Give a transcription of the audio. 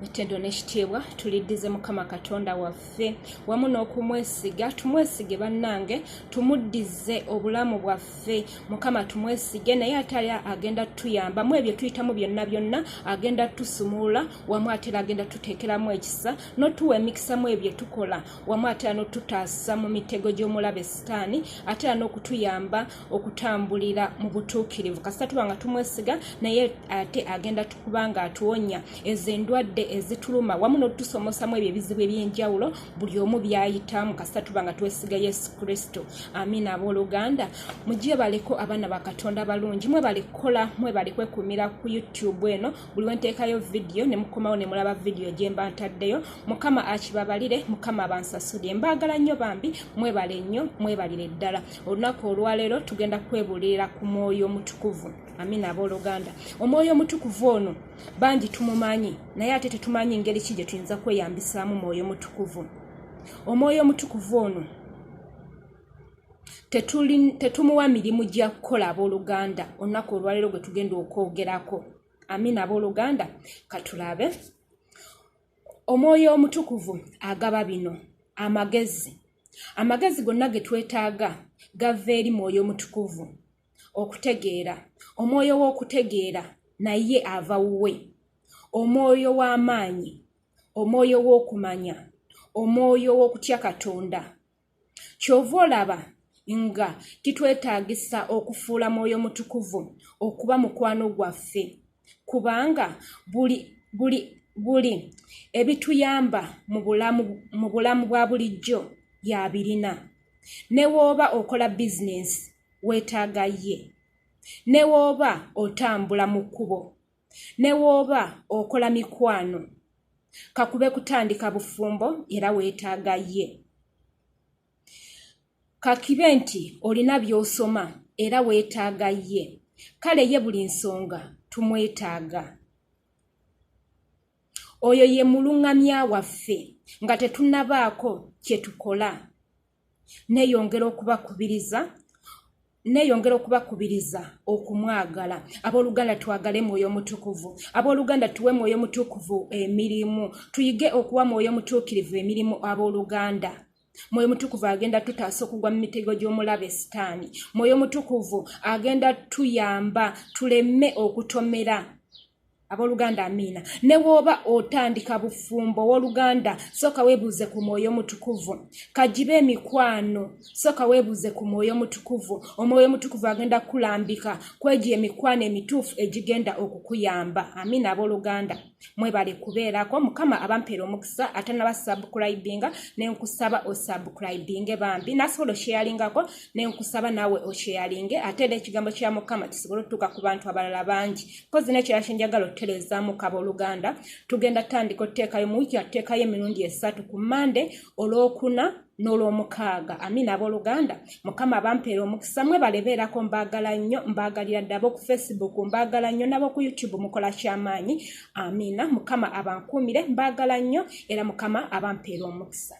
Ettendo n'ekitiibwa tuliddize Mukama Katonda waffe wamu n'okumwesiga tumwesige bannange tumuddize obulamu bwaffe Mukama tumwesige naye ate agenda tuyamba mu ebyo tuyitamu byonna agenda tusumula wamu ate agenda tuteekeramu ekisa n'otuwa emikisa mu ebyo tukola wamu ate n'otutaasa mu mitego gy'omulabe sitaani ate n'okutuyamba okutambulira mu butuukirivu kasita tuba nga tumwesiga naye ate agenda tukubanga atuwonya ezo endwadde ezituluma wamu n'otusomosamu ebyo ebizibu eby'enjawulo buli omu byayitamu kasita tuba nga twesiga Yesu Kristo. Amiina abooluganda mujje baleko abaana ba Katonda balungi mwe balikola mwe balikwekuumira ku YouTube eno buli wenteekayo video ne mukomawo ne mulaba video gye mba ntaddeyo Mukama akibabalire Mukama abansasudde mbaagala nnyo bambi mwebale nnyo mwebalire ddala olunaku olwaleero tugenda kwebulira ku Mwoyo Mutukuvu. Amiina abooluganda Omwoyo Omutukuvu ono bangi tumumanyi naye ate tetumanyi ngeri ki gye tuyinza kweyambisaamu Mwoyo Mutukuvu. Omwoyo Omutukuvu ono tetumuwa mirimu gya kukola abooluganda olunaku olwaleero gwe tugenda okwogerako. Amiina abooluganda katulabe. Omwoyo Omutukuvu agaba bino amagezi gonna ge twetaaga gava eri Mwoyo Mutukuvu. Okutegeera omwoyo w'okutegeera naye ava wuwe, omwoyo w'amaanyi, omwoyo w'okumanya, omwoyo w'okutya Katonda. Kyova olaba nga kitwetaagisa okufuula Mwoyo Mutukuvu okuba mukwano gwaffe kubanga buli ebituyamba mu bulamu bwa bulijjo yabirina. Ne wooba okola bizinesi weetaaga ye, ne wooba otambula mu kkubo, ne wooba okola mikwano kakube kutandika bufumbo era weetaaga ye. Kakibe nti olina by'osoma era weetaaga ye, kale ye buli nsonga tumwetaaga. Oyo ye mulungamya waffe nga tetunnabaako kye tukola. Neeyongera okubakubiriza okumwagala. Abooluganda twagale Mwoyo Mutukuvu. Abooluganda tuwe Mwoyo Mutukuvu emirimu. Tuyige okuwa Mwoyo Mutuukirivu emirimu abooluganda. Mwoyo Mutukuvu agenda tutaasa okugwa mu mitego gy'omulabe sitaani. Mwoyo Mutukuvu agenda tuyamba tuleme okutomera. Abooluganda amiina. Ne wooba otandika bufumbo wooluganda sooka weebuuze ku Mwoyo Mutukuvu. Kagibe emikwano sooka weebuuze ku Mwoyo Mutukuvu. Omwoyo Mutukuvu agenda kulambika kwegyo emikwano emituufu egigenda okukuyamba. Amiina abooluganda. Mwebale kubeerako Mukama abampeera omukisa ate n'abasubscribinga ne nkusaba osubscribinge bambi nasobola osharelingako ne nkusaba naawe osharinge ate ekigambo kya Mukama kisobole okutuuka ku bantu abalala bangi. Kozi n'ekirala kye njagala otutereezaamu abooluganda tugenda tandika oteekayo mu wiiki atuteekayo emirundi 3 ku Monday, Olwokuna n'Olwomukaaga. Amiina abooluganda Mukama abampeera omukisa mwebalebeerako mbaagala nnyo mbaagalira ddala ab'oku Facebook mbaagala nnyo n'ab'oku YouTube mukola ky'amaanyi. Amiina Mukama abankuumire mbaagala nnyo era Mukama abampeera omukisa.